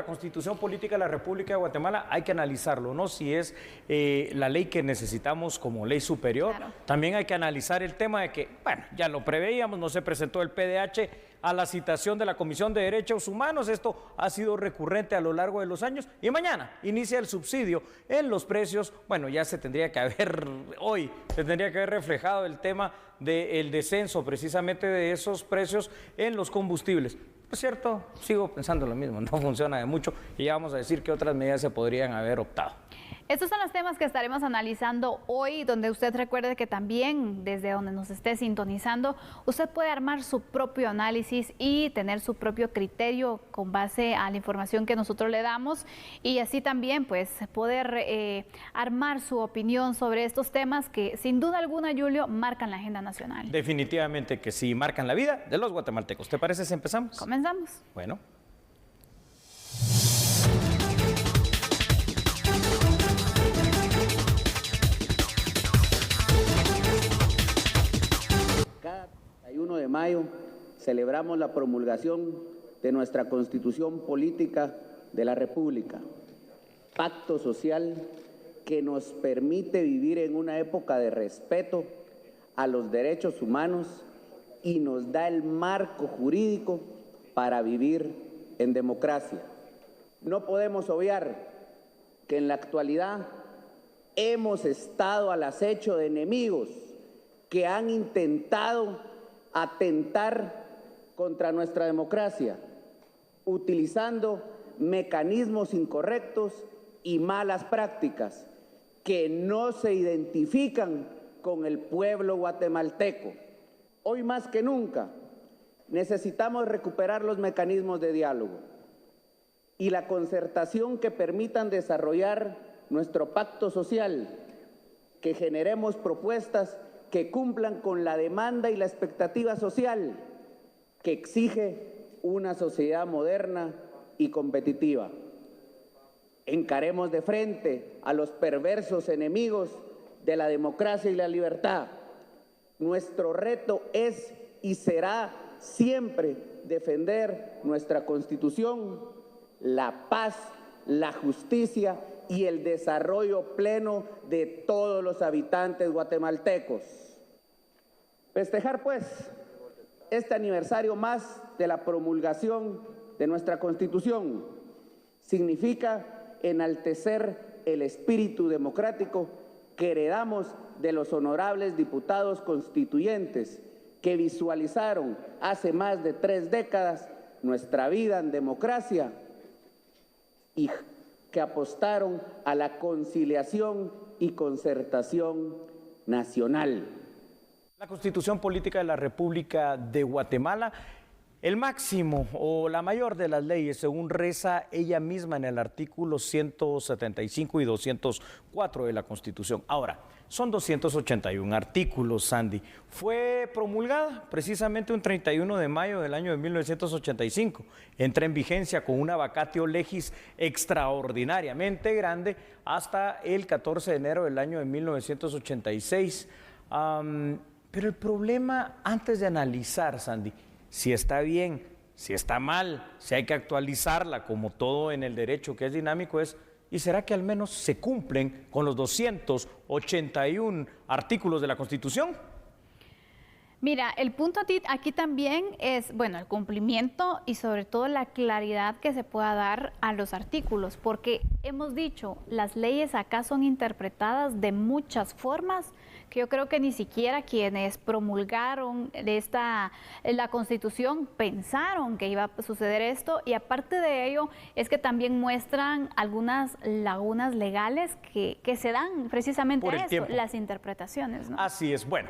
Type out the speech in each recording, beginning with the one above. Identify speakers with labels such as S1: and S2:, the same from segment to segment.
S1: la Constitución Política de la República de Guatemala hay que analizarlo, ¿no? Si es la ley que necesitamos como ley superior.
S2: Claro.
S1: También hay que analizar el tema de que, bueno, ya lo preveíamos, no se presentó el PDH a la citación de la Comisión de Derechos Humanos. Esto ha sido recurrente a lo largo de los años y mañana inicia el subsidio en los precios. Bueno, ya se tendría que haber, hoy se tendría que haber reflejado el tema del descenso precisamente de esos precios en los combustibles. Es cierto, sigo pensando lo mismo, no funciona de mucho y ya vamos a decir que otras medidas se podrían haber optado.
S2: Estos son los temas que estaremos analizando hoy, donde usted recuerde que también desde donde nos esté sintonizando, usted puede armar su propio análisis y tener su propio criterio con base a la información que nosotros le damos y así también pues poder armar su opinión sobre estos temas que sin duda alguna, Julio, marcan la agenda nacional.
S1: Definitivamente que sí, marcan la vida de los guatemaltecos. ¿Te parece si empezamos?
S2: Comenzamos.
S1: Bueno.
S3: Cada 31 de mayo celebramos la promulgación de nuestra Constitución Política de la República, pacto social que nos permite vivir en una época de respeto a los derechos humanos y nos da el marco jurídico para vivir en democracia. No podemos obviar que en la actualidad hemos estado al acecho de enemigos que han intentado atentar contra nuestra democracia, utilizando mecanismos incorrectos y malas prácticas que no se identifican con el pueblo guatemalteco. Hoy más que nunca necesitamos recuperar los mecanismos de diálogo y la concertación que permitan desarrollar nuestro pacto social, que generemos propuestas que cumplan con la demanda y la expectativa social que exige una sociedad moderna y competitiva. Encaremos de frente a los perversos enemigos de la democracia y la libertad. Nuestro reto es y será siempre defender nuestra Constitución, la paz, la justicia y el desarrollo pleno de todos los habitantes guatemaltecos. Festejar, pues, este aniversario más de la promulgación de nuestra Constitución significa enaltecer el espíritu democrático que heredamos de los honorables diputados constituyentes que visualizaron hace más de 3 décadas nuestra vida en democracia y que apostaron a la conciliación y concertación nacional.
S1: La Constitución Política de la República de Guatemala, el máximo o la mayor de las leyes, según reza ella misma en el artículo 175 y 204 de la Constitución. Ahora, son 281 artículos, Sandy. Fue promulgada precisamente un 31 de mayo del año de 1985. Entra en vigencia con una vacatio legis extraordinariamente grande hasta el 14 de enero del año de 1986. Pero el problema, antes de analizar, Sandy, si está bien, si está mal, si hay que actualizarla, como todo en el derecho que es dinámico, es, ¿y será que al menos se cumplen con los 281 artículos de la Constitución?
S2: Mira, el punto aquí también es, bueno, el cumplimiento y sobre todo la claridad que se pueda dar a los artículos, porque hemos dicho, las leyes acá son interpretadas de muchas formas, que yo creo que ni siquiera quienes promulgaron la Constitución pensaron que iba a suceder esto, y aparte de ello es que también muestran algunas lagunas legales que se dan precisamente a eso, las interpretaciones, ¿no?
S1: Así es, bueno,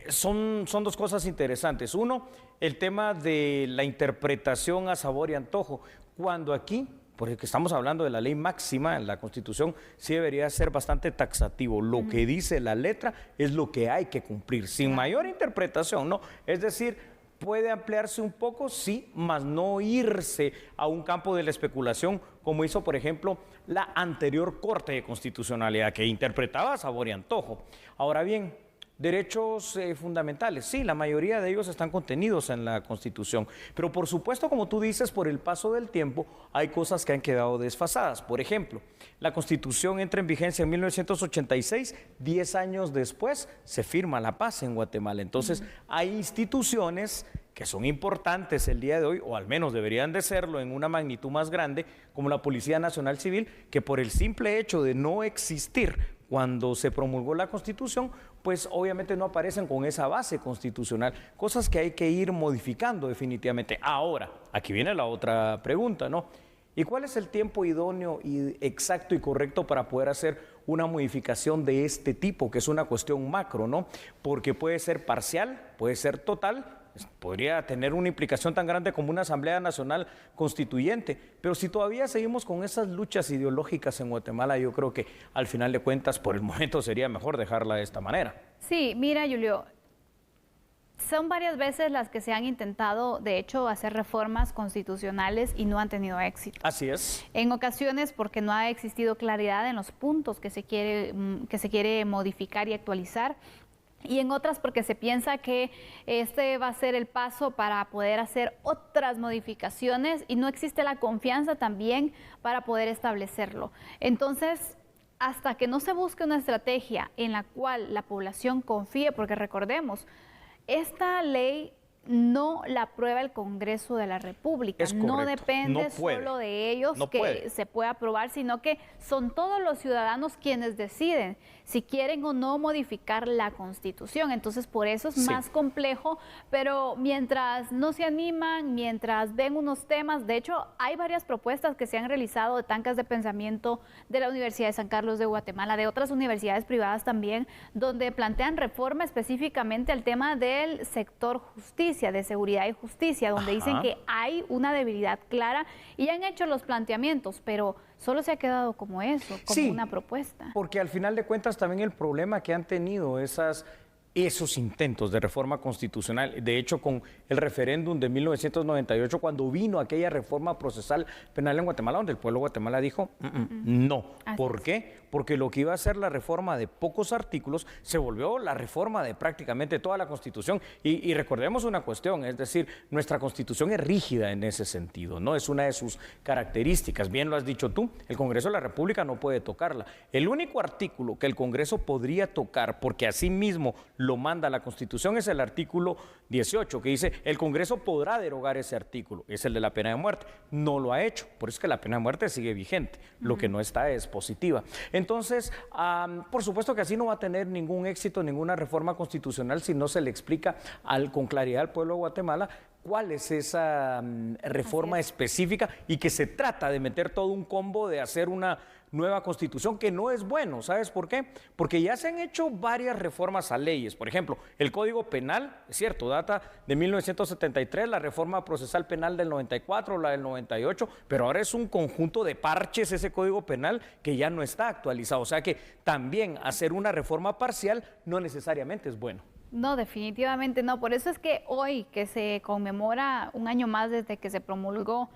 S1: son dos cosas interesantes. Uno, el tema de la interpretación a sabor y antojo, cuando aquí, porque estamos hablando de la ley máxima en la Constitución, sí debería ser bastante taxativo. Lo que dice la letra es lo que hay que cumplir, sin mayor interpretación, ¿no? Es decir, puede ampliarse un poco, sí, mas no irse a un campo de la especulación, como hizo, por ejemplo, la anterior Corte de Constitucionalidad, que interpretaba a sabor y antojo. Ahora bien, derechos fundamentales. Sí, la mayoría de ellos están contenidos en la Constitución, pero por supuesto, como tú dices, por el paso del tiempo hay cosas que han quedado desfasadas. Por ejemplo, la Constitución entra en vigencia en 1986, 10 años después se firma la paz en Guatemala. Entonces, hay instituciones que son importantes el día de hoy, o al menos deberían de serlo en una magnitud más grande, como la Policía Nacional Civil, que por el simple hecho de no existir cuando se promulgó la Constitución, pues obviamente no aparecen con esa base constitucional, cosas que hay que ir modificando definitivamente. Ahora, aquí viene la otra pregunta, ¿no? ¿Y cuál es el tiempo idóneo y exacto y correcto para poder hacer una modificación de este tipo, que es una cuestión macro, ¿no? Porque puede ser parcial, puede ser total, podría tener una implicación tan grande como una Asamblea Nacional Constituyente, pero si todavía seguimos con esas luchas ideológicas en Guatemala, yo creo que al final de cuentas, por el momento sería mejor dejarla de esta manera.
S2: Sí, mira, Julio, son varias veces las que se han intentado, de hecho, hacer reformas constitucionales y no han tenido éxito.
S1: Así es.
S2: En ocasiones porque no ha existido claridad en los puntos que se quiere modificar y actualizar. Y en otras porque se piensa que este va a ser el paso para poder hacer otras modificaciones y no existe la confianza también para poder establecerlo. Entonces, hasta que no se busque una estrategia en la cual la población confíe, porque recordemos, esta ley no la aprueba el Congreso de la República, no depende solo de ellos que se pueda aprobar, sino que son todos los ciudadanos quienes deciden si quieren o no modificar la Constitución. Entonces, por eso es más complejo, pero mientras no se animan, mientras ven unos temas, de hecho, hay varias propuestas que se han realizado de tanques de pensamiento de la Universidad de San Carlos de Guatemala, de otras universidades privadas también, donde plantean reforma específicamente al tema del sector justicia, de seguridad y justicia, donde dicen que hay una debilidad clara y han hecho los planteamientos, pero solo se ha quedado como eso, como una propuesta.
S1: Porque al final de cuentas también el problema que han tenido esos intentos de reforma constitucional, de hecho con el referéndum de 1998, cuando vino aquella reforma procesal penal en Guatemala, donde el pueblo de Guatemala dijo no. ¿Por qué? Porque lo que iba a ser la reforma de pocos artículos se volvió la reforma de prácticamente toda la Constitución. Y recordemos una cuestión, es decir, nuestra Constitución es rígida en ese sentido, ¿no? Es una de sus características, bien lo has dicho tú, el Congreso de la República no puede tocarla. El único artículo que el Congreso podría tocar, porque así mismo lo manda la Constitución, es el artículo 18, que dice, el Congreso podrá derogar ese artículo, es el de la pena de muerte. No lo ha hecho, por eso es que la pena de muerte sigue vigente, lo que no está es positiva. Entonces, por supuesto que así no va a tener ningún éxito, ninguna reforma constitucional si no se le explica con claridad al pueblo de Guatemala cuál es esa reforma específica y que se trata de meter todo un combo de hacer una nueva constitución, que no es bueno. ¿Sabes por qué? Porque ya se han hecho varias reformas a leyes. Por ejemplo, el Código Penal, es cierto, data de 1973, la reforma procesal penal del 94, la del 98, pero ahora es un conjunto de parches ese Código Penal que ya no está actualizado. O sea que también hacer una reforma parcial no necesariamente es bueno.
S2: No, definitivamente no. Por eso es que hoy, que se conmemora un año más desde que se promulgó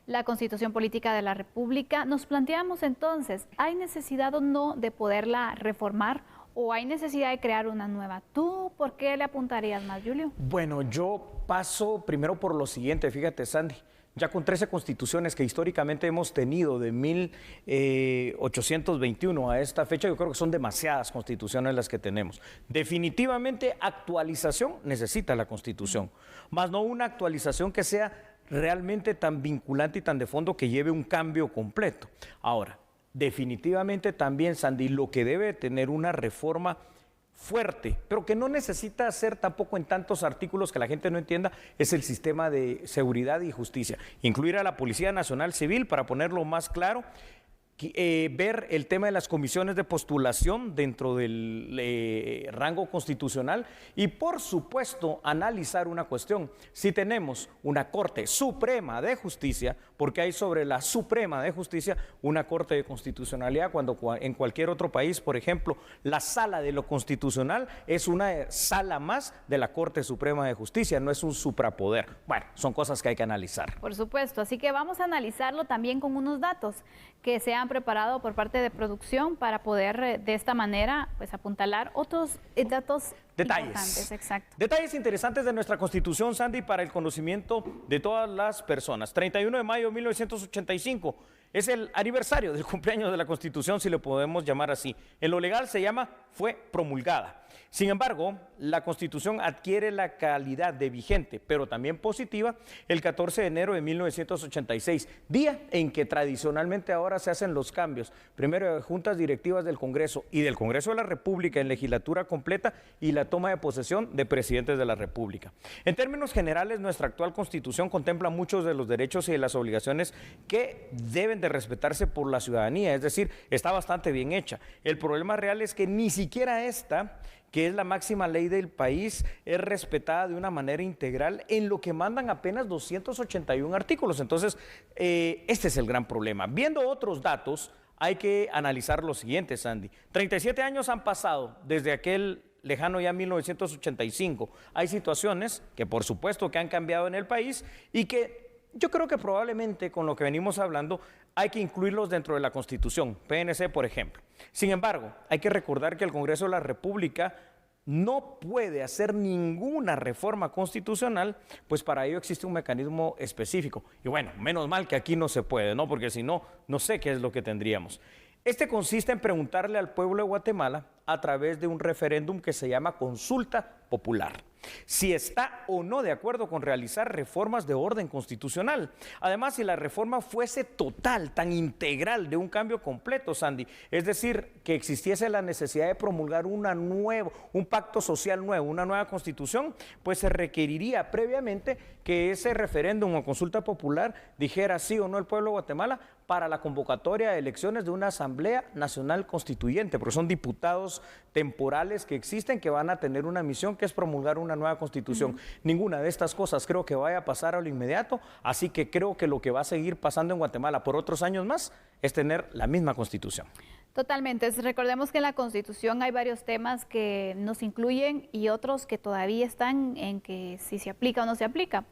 S2: la Constitución Política de la República, nos planteamos entonces, ¿hay necesidad o no de poderla reformar o hay necesidad de crear una nueva? ¿Tú por qué le apuntarías más, Julio?
S1: Bueno, yo paso primero por lo siguiente, fíjate, Sandy. Ya con 13 constituciones que históricamente hemos tenido de 1821 a esta fecha, yo creo que son demasiadas constituciones las que tenemos. Definitivamente actualización necesita la Constitución, más no una actualización que sea realmente tan vinculante y tan de fondo que lleve un cambio completo. Ahora, definitivamente también, Sandy, lo que debe tener una reforma fuerte, pero que no necesita ser tampoco en tantos artículos que la gente no entienda, es el sistema de seguridad y justicia. Incluir a la Policía Nacional Civil, para ponerlo más claro, ver el tema de las comisiones de postulación dentro del rango constitucional y, por supuesto, analizar una cuestión. Si tenemos una Corte Suprema de Justicia, porque hay sobre la Suprema de Justicia una Corte de Constitucionalidad, cuando en cualquier otro país, por ejemplo, la Sala de lo Constitucional es una sala más de la Corte Suprema de Justicia, no es un suprapoder. Bueno, son cosas que hay que analizar.
S2: Por supuesto, así que vamos a analizarlo también con unos datos que se han preparado por parte de producción para poder de esta manera pues apuntalar otros datos importantes. Exacto.
S1: Detalles interesantes de nuestra Constitución, Sandy, para el conocimiento de todas las personas. 31 de mayo de 1985 es el aniversario del cumpleaños de la Constitución, si le podemos llamar así. En lo legal se llama fue promulgada. Sin embargo, la Constitución adquiere la calidad de vigente, pero también positiva, el 14 de enero de 1986, día en que tradicionalmente ahora se hacen los cambios, primero de juntas directivas del Congreso y del Congreso de la República en legislatura completa y la toma de posesión de presidentes de la República. En términos generales, nuestra actual Constitución contempla muchos de los derechos y de las obligaciones que deben de respetarse por la ciudadanía, es decir, está bastante bien hecha. El problema real es que ni siquiera esta, que es la máxima ley del país, es respetada de una manera integral en lo que mandan apenas 281 artículos. Entonces, este es el gran problema. Viendo otros datos, hay que analizar lo siguiente, Sandy. 37 años han pasado desde aquel lejano ya 1985. Hay situaciones que por supuesto que han cambiado en el país y que yo creo que probablemente con lo que venimos hablando hay que incluirlos dentro de la Constitución, PNC por ejemplo. Sin embargo, hay que recordar que el Congreso de la República no puede hacer ninguna reforma constitucional, pues para ello existe un mecanismo específico. Y bueno, menos mal que aquí no se puede, ¿no? Porque si no, no sé qué es lo que tendríamos. Este consiste en preguntarle al pueblo de Guatemala a través de un referéndum que se llama consulta popular, si está o no de acuerdo con realizar reformas de orden constitucional. Además, si la reforma fuese total, tan integral, de un cambio completo, Sandy, es decir, que existiese la necesidad de promulgar un pacto social nuevo, una nueva constitución, pues se requeriría previamente que ese referéndum o consulta popular dijera sí o no el pueblo de Guatemala para la convocatoria de elecciones de una Asamblea Nacional Constituyente, porque son diputados temporales que existen que van a tener una misión que es promulgar una nueva constitución. Ninguna de estas cosas creo que vaya a pasar a lo inmediato, así que creo que lo que va a seguir pasando en Guatemala por otros años más es tener la misma constitución.
S2: Totalmente. Recordemos que en la Constitución hay varios temas que nos incluyen y otros que todavía están en que si se aplica o no se aplica.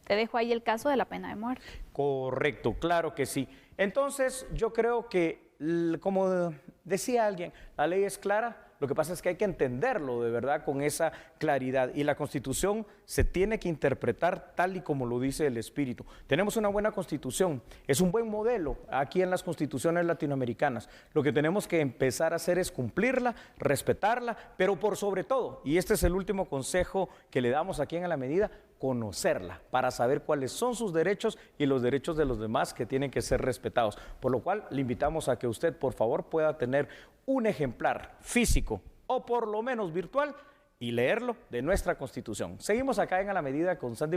S2: Te dejo ahí el caso de la pena de muerte.
S1: Correcto, claro que sí. Entonces, yo creo que, como decía alguien, la ley es clara. Lo que pasa es que hay que entenderlo de verdad con esa claridad y la Constitución se tiene que interpretar tal y como lo dice el Espíritu. Tenemos una buena Constitución, es un buen modelo aquí en las constituciones latinoamericanas. Lo que tenemos que empezar a hacer es cumplirla, respetarla, pero por sobre todo, y este es el último consejo que le damos aquí en A la Medida, conocerla para saber cuáles son sus derechos y los derechos de los demás que tienen que ser respetados. Por lo cual, le invitamos a que usted, por favor, pueda tener un ejemplar físico o por lo menos virtual y leerlo de nuestra Constitución. Seguimos acá en A la Medida con Sandy.